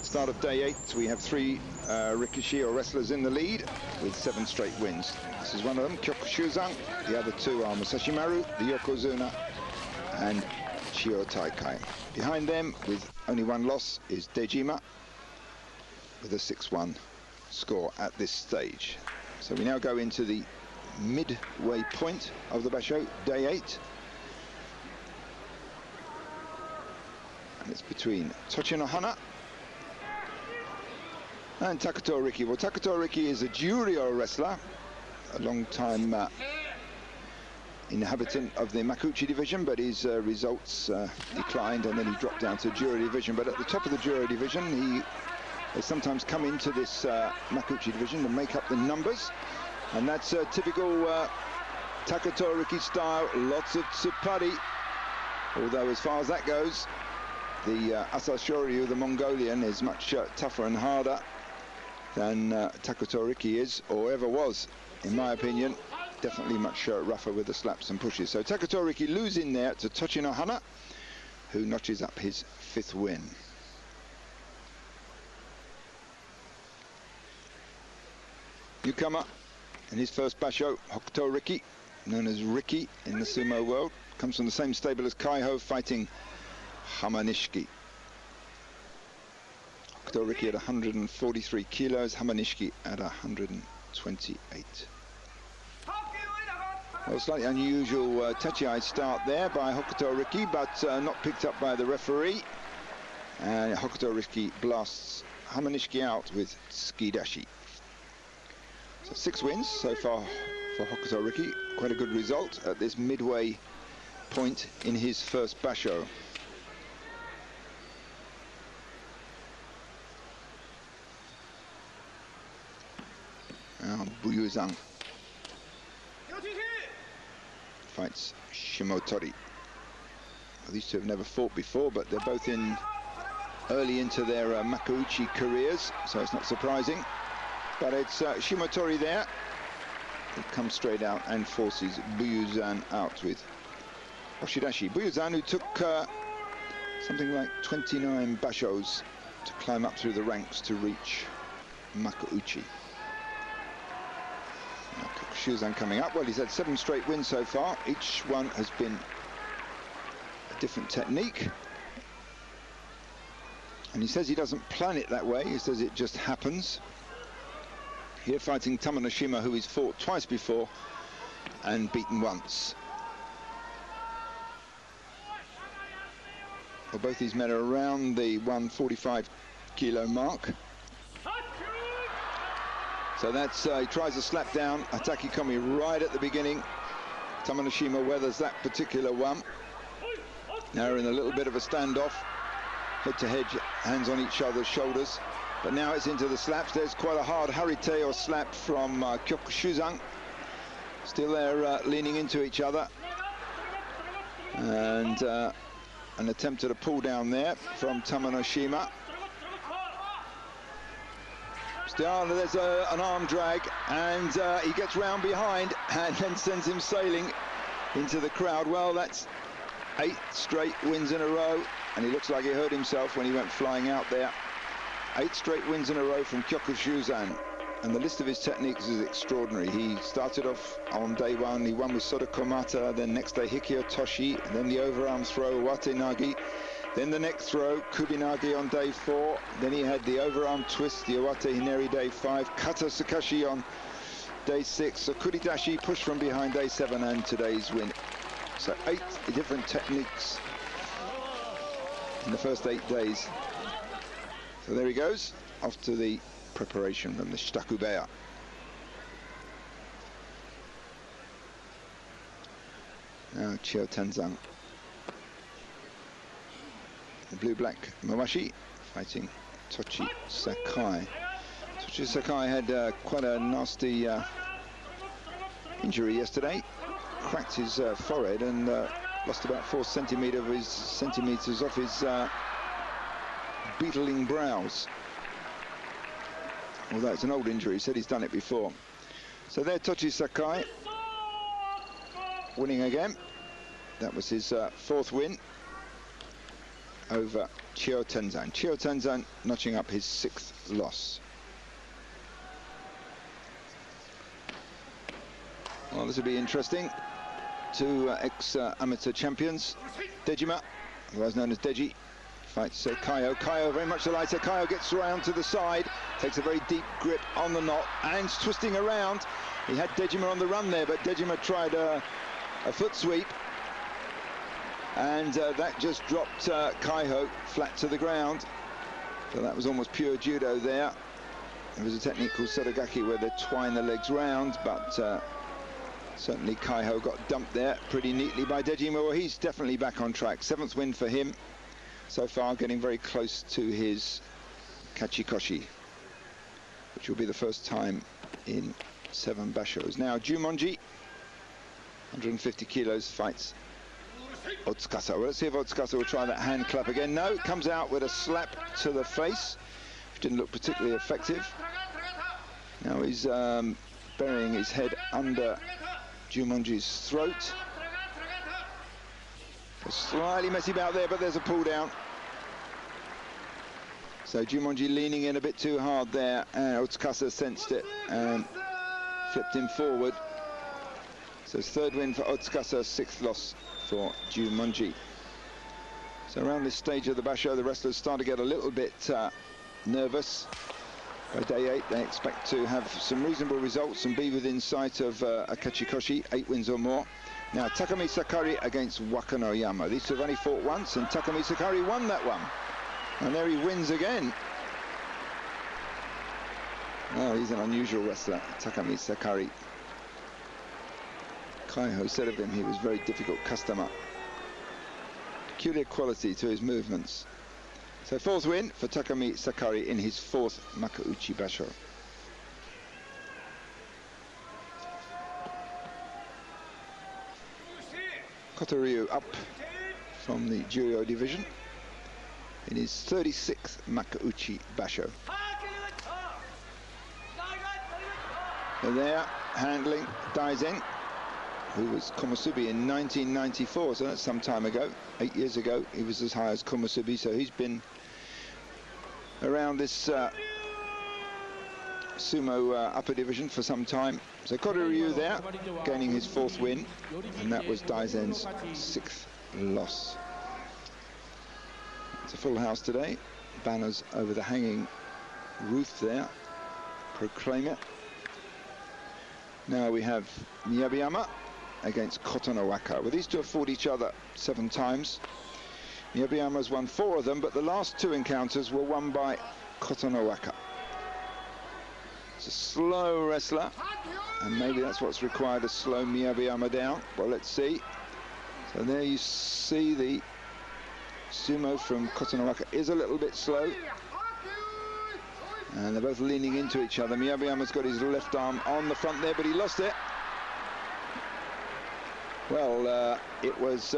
Start of day 8, we have 3 Rikishi or wrestlers in the lead with 7 straight wins. This is one of them, Kyokushuzan. The other 2 are Musashi Maru, the Yokozuna, and Chio Taikai. Behind them, with only 1 loss, is Dejima, with a 6-1 score at this stage. So we now go into the midway point of the basho, day 8. And it's between Tochinohana and Takuto Ricky. Well, Takuto Ricky is a Juryo wrestler, a long-time inhabitant of the Makuuchi division, but his results declined, and then he dropped down to Juryo division. But at the top of the Juryo division, they sometimes come into this Makuuchi division to make up the numbers, and that's typical Takuto Ricky style, lots of tsupari. Although as far as that goes, the Asashoryu, the Mongolian, is much tougher and harder than Takuto Ricky is, or ever was, in my opinion. Definitely much rougher with the slaps and pushes. So Takuto Ricky losing there to Tochinohana, who notches up his 5th win. Newcomer in his first basho, Hokutoriki, known as Ricky in the sumo world, comes from the same stable as Kaiho, fighting Hamanishiki. Hokutoriki at 143 kilos, Hamanishiki at 128. Well, slightly unusual Tachi start there by Hokutoriki, but not picked up by the referee. And Hokutoriki blasts Hamanishiki out with tsukidashi. So 6 wins so far for Hokutoriki. Quite a good result at this midway point in his first basho. Buyuzan fights Shimotori. Well, these 2 have never fought before, but they're both early into their Makuuchi careers, so it's not surprising. But it's Shimotori there. He comes straight out and forces Buyuzan out with Oshidashi. Buyuzan, who took something like 29 bashos to climb up through the ranks to reach Makuuchi. Kyokushuzan coming up. Well, he's had 7 straight wins so far. Each one has been a different technique. And he says he doesn't plan it that way. He says it just happens. Here fighting Tomo Enoshima, who he's fought twice before and beaten once. Well, both these men are around the 145 kilo mark. So that's, he tries a slap down, Ataki Komi right at the beginning. Tomo Enoshima weathers that particular one. Now we're in a little bit of a standoff, head to head, hands on each other's shoulders. But now it's into the slaps. There's quite a hard harite or slap from Kyokushuzan. Still there leaning into each other. And an attempt at a pull down there from Tomo Enoshima. Still, there's an arm drag, and he gets round behind and then sends him sailing into the crowd. Well, that's 8 straight wins in a row, and he looks like he hurt himself when he went flying out there. 8 straight wins in a row from Kyokushuzan, and the list of his techniques is extraordinary. He started off on day 1, he won with Sodokomata, then next day Hikio Toshi, then the overarm throw, Wate Nagi, then the neck throw, Kubinagi on day 4, then he had the overarm twist, the Owate Hineri day 5, Kata Sukashi on day 6, Sokuridashi push from behind day 7, and today's win. So 8 different techniques in the first 8 days. So there he goes, off to the preparation from the Shitakubeya. Now Chio Tenzan. The blue-black Mawashi fighting Tochi Sakai. Tochi Sakai had quite a nasty injury yesterday. Cracked his forehead and lost about 4 centimeters off his beetling brows. Although it's an old injury, he said he's done it before. So there, Tochi Sakai winning again. That was his 4th win over Chio Tenzan. Chio Tenzan notching up his 6th loss. Well, this will be interesting. Two ex-amateur champions. Dejima, otherwise known as Deji, fights Kaiho. Kaiho very much the lighter. Kaiho gets round to the side, takes a very deep grip on the knot, and twisting around. He had Dejima on the run there, but Dejima tried a foot sweep, and that just dropped Kaiho flat to the ground. So that was almost pure judo there. There was a technique called Sodogaki where they twine the legs round, but certainly Kaiho got dumped there pretty neatly by Dejima. Well, he's definitely back on track. 7th win for him so far, getting very close to his Kachikoshi, which will be the first time in 7 bashos. Now Jumonji, 150 kilos, fights Otsukasa. Well, let's see if Otsukasa will try that hand clap again. No, comes out with a slap to the face, which didn't look particularly effective. Now he's burying his head under Jumonji's throat. A slightly messy bout there, but there's a pull down. So Jumonji leaning in a bit too hard there, and Otsukasa sensed it and flipped him forward. So it's 3rd win for Otsukasa, 6th loss for Jumonji. So around this stage of the basho, the wrestlers start to get a little bit nervous. By day 8, they expect to have some reasonable results and be within sight of a Kachikoshi, 8 wins or more. Now, Takamisakari against Wakanoyama. These two have only fought once, and Takamisakari won that one. And there he wins again. Oh, he's an unusual wrestler, Takamisakari. Kaiho said of him he was a very difficult customer. Peculiar quality to his movements. So 4th win for Takamisakari in his 4th Makauchi Basho. Kotoryu up from the Juryo division in his 36th Makauchi Basho. And there, handling Daizen, who was Komusubi in 1994, so that's some time ago. 8 years ago, he was as high as Komusubi, so he's been around this sumo upper division for some time. So Kotoryu there, gaining his 4th win, and that was Daizen's 6th loss. It's a full house today. Banners over the hanging roof there proclaim it. Now we have Miyabiyama against Kotonowaka. Well, these two have fought each other 7 times. Miyabiyama's won 4 of them, but the last 2 encounters were won by Kotonowaka. It's a slow wrestler, and maybe that's what's required to slow Miyabiyama down. Well, let's see. So there you see the sumo from Kotonowaka is a little bit slow, and they're both leaning into each other. Miyabiyama's got his left arm on the front there, but he lost it. Well, it was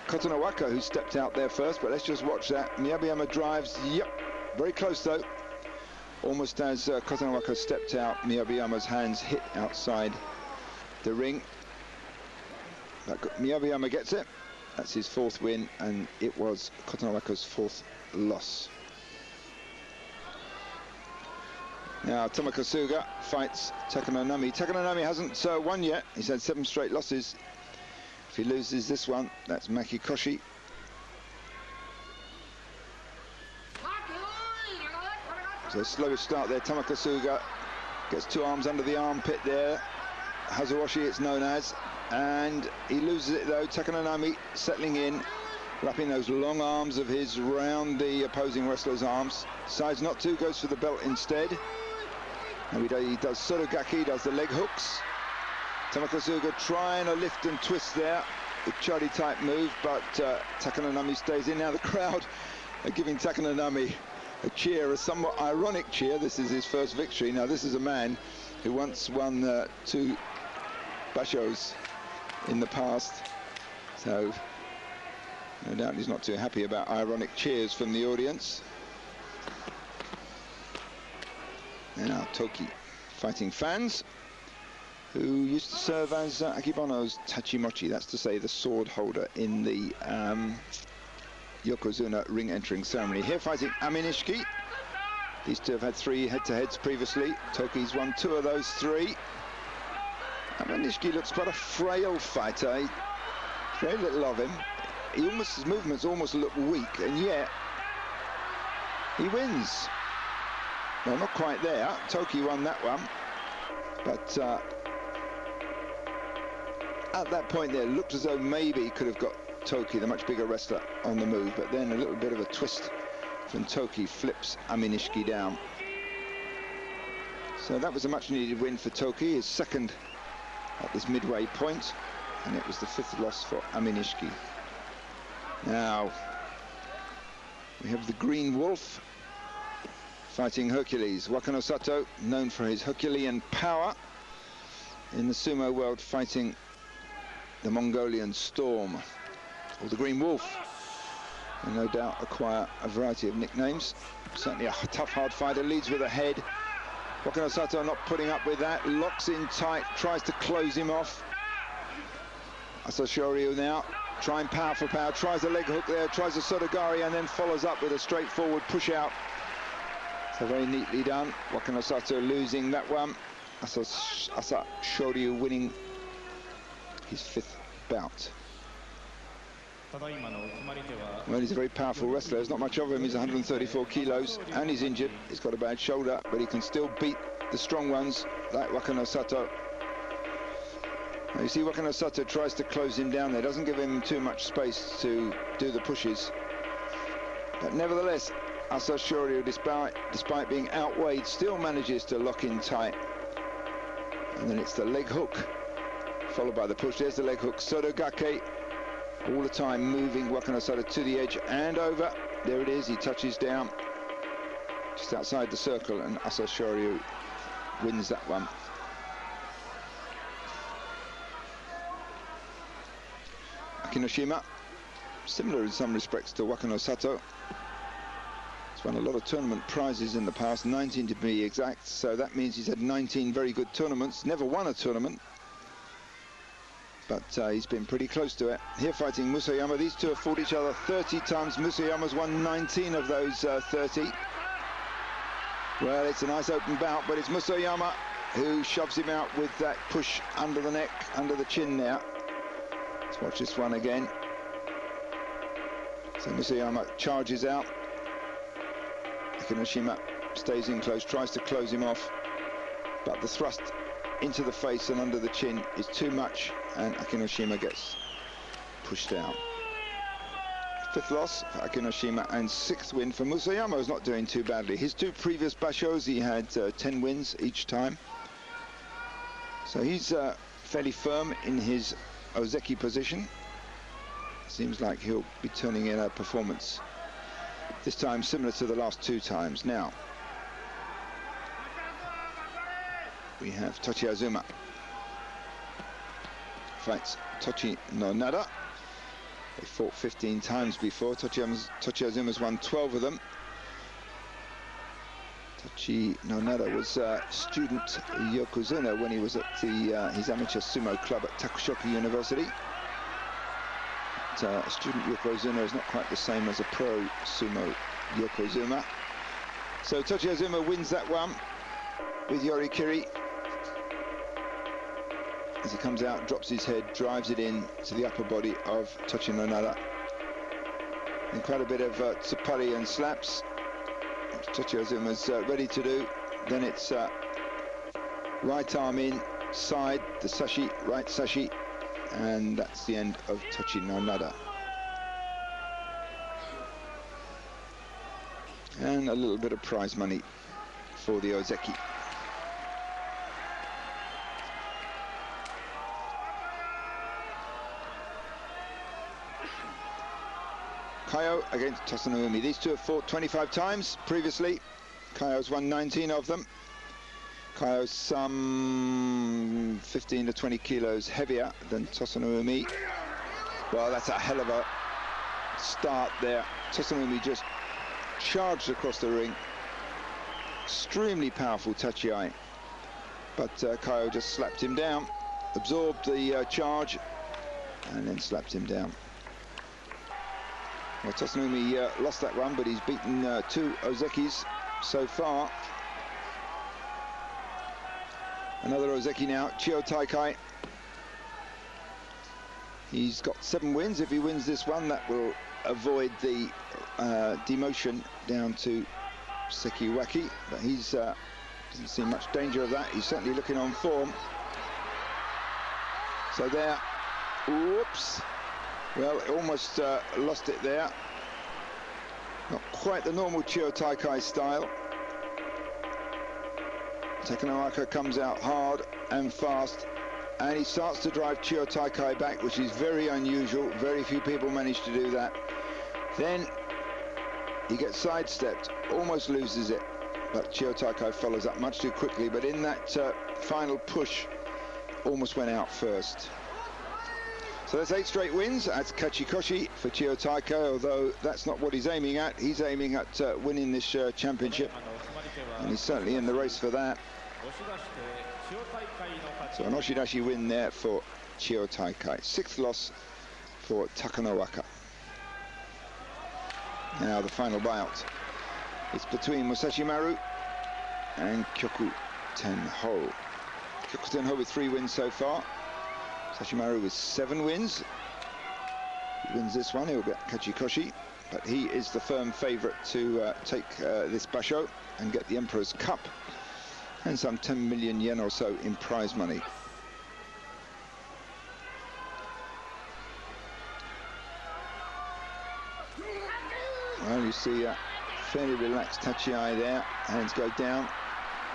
Kotonowaka who stepped out there first, but let's just watch that. Miyabiyama drives, yep, very close though. Almost as Kotonowaka stepped out, Miyabiyama's hands hit outside the ring. But Miyabiyama gets it. That's his 4th win, and it was Kotonowaka's 4th loss. Now Tomica Suger fights Takanonami. Takanonami hasn't won yet. He's had 7 straight losses. If he loses this one, that's Makikoshi. So slowest start there. Tomica Suger gets 2 arms under the armpit there. Hazuoshi it's known as. And he loses it though. Takanonami settling in, wrapping those long arms of his round the opposing wrestler's arms. Decides not to, goes for the belt instead. And he does Sodogaki, does the leg hooks. Tomica Suger trying a lift and twist there, the Charlie type move, but Takanonami stays in. Now the crowd are giving Takanonami a cheer, a somewhat ironic cheer. This is his first victory. Now this is a man who once won 2 bashos in the past, so no doubt he's not too happy about ironic cheers from the audience. And now Toki fighting fans who used to serve as Akibono's Tachimochi, that's to say the sword holder in the Yokozuna ring entering ceremony. Here fighting Hamanishiki. These two have had 3 head-to-heads previously. Toki's won 2 of those 3. Hamanishiki looks quite a frail fighter. Very little of him. His movements almost look weak, and yet he wins. Well, not quite there. Toki won that one, but at that point there, it looked as though maybe he could have got Toki, the much bigger wrestler, on the move, but then a little bit of a twist from Toki flips Hamanishiki down. So that was a much-needed win for Toki, his second at this midway point, and it was the 5th loss for Hamanishiki. Now we have the Green Wolf fighting Hercules. Wakanosato, known for his Herculean power in the sumo world, fighting the Mongolian Storm, or the Green Wolf. And no doubt acquire a variety of nicknames. Certainly a tough, hard fighter, leads with a head. Wakanosato not putting up with that, locks in tight, tries to close him off. Asashoryu now, trying power for power, tries a leg hook there, tries a Sotogari, and then follows up with a straightforward push out. So very neatly done. Wakanosato losing that one. Asashoryu winning his 5th bout. Well, he's a very powerful wrestler. There's not much of him. He's 134 kilos and he's injured. He's got a bad shoulder, but he can still beat the strong ones like Wakanosato. Now you see Wakanosato tries to close him down there. Doesn't give him too much space to do the pushes. But nevertheless, Asashoryu, despite being outweighed, still manages to lock in tight. And then it's the leg hook, followed by the push. There's the leg hook. Sotogake, all the time moving Wakanosato to the edge and over. There it is. He touches down just outside the circle, and Asashoryu wins that one. Enoshima, similar in some respects to Wakanosato. He's won a lot of tournament prizes in the past, 19 to be exact, so that means he's had 19 very good tournaments. Never won a tournament, but he's been pretty close to it. Here fighting Musayama. These two have fought each other 30 times. Musayama's won 19 of those 30. Well, it's a nice open bout, but it's Musayama who shoves him out with that push under the neck, under the chin there. Let's watch this one again. So Musayama charges out. Enoshima stays in close, tries to close him off, but the thrust into the face and under the chin is too much, and Enoshima gets pushed down. 5th loss for Enoshima and 6th win for Musayama, who's not doing too badly. His 2 previous bashos, he had 10 wins each time. So he's fairly firm in his Ozeki position. Seems like he'll be turning in a performance this time similar to the last 2 times. Now we have Tochiazuma fights Tochinohana. They fought 15 times before. Tochiazuma's won 12 of them. Tochinohana was a student Yokozuna when he was at his amateur sumo club at Takushoku University. A student Yokozuna is not quite the same as a pro sumo Yokozuna. So Tochiazuma wins that one with Yorikiri. As he comes out, drops his head, drives it in to the upper body of Tochinohana. And quite a bit of tsupari and slaps, which Tochiazuma's ready to do. Then it's right arm in, side, the sashi, right sashi. And that's the end of Tochinohana. And a little bit of prize money for the Ozeki. Kaiho against Tosanumi. These two have fought 25 times previously. Kaiho's won 19 of them. Kaiho's some 15 to 20 kilos heavier than Tosanumi. Well, that's a hell of a start there. Tosanumi just charged across the ring. Extremely powerful tachi, but Kaiho just slapped him down, absorbed the charge, and then slapped him down. Well, Tosanumi lost that one, but he's beaten 2 Ozekis so far. Another Ozeki now, Chio Taikai. He's got 7 wins. If he wins this one, that will avoid the demotion down to Sekiwaki. But he's doesn't see much danger of that. He's certainly looking on form. So there, whoops. Well, almost lost it there. Not quite the normal Chio Taikai style. Takanonaka comes out hard and fast, and he starts to drive Chio Taikai back, which is very unusual. Very few people manage to do that. Then he gets sidestepped, almost loses it, but Chio Taikai follows up much too quickly. But in that final push, almost went out first. So that's 8 straight wins. That's Kachikoshi for Chio Taikai, although that's not what he's aiming at. He's aiming at winning this championship, and he's certainly in the race for that. So an Oshidashi win there for Chio Taikai. 6th loss for Takanonaka. Now the final bout. It's between Musashi Maru and Kyoku Tenho. Kyoku Tenho with 3 wins so far. Sashimaru with 7 wins. If he wins this one, he'll get Kachikoshi, but he is the firm favourite to take this basho and get the Emperor's Cup and some 10 million yen or so in prize money. Well, you see a fairly relaxed Tachiai there. Hands go down,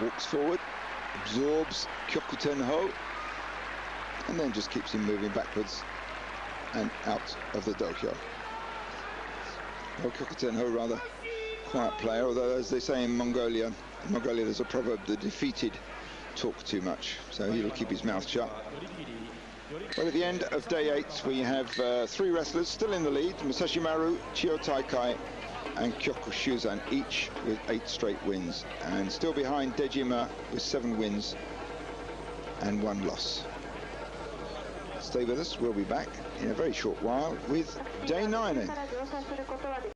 walks forward, absorbs Kyoku Tenho, and then just keeps him moving backwards and out of the dohyo. Well, Kyoku Tenho, rather quiet player, although as they say in Mongolia there's a proverb, the defeated talk too much, so he'll keep his mouth shut. Well, at the end of day 8, we have 3 wrestlers still in the lead: Musashi Maru, Chio Taikai and Kyokushuzan, each with 8 straight wins, and still behind Dejima with 7 wins and 1 loss. Stay with us, we'll be back in a very short while with day 9.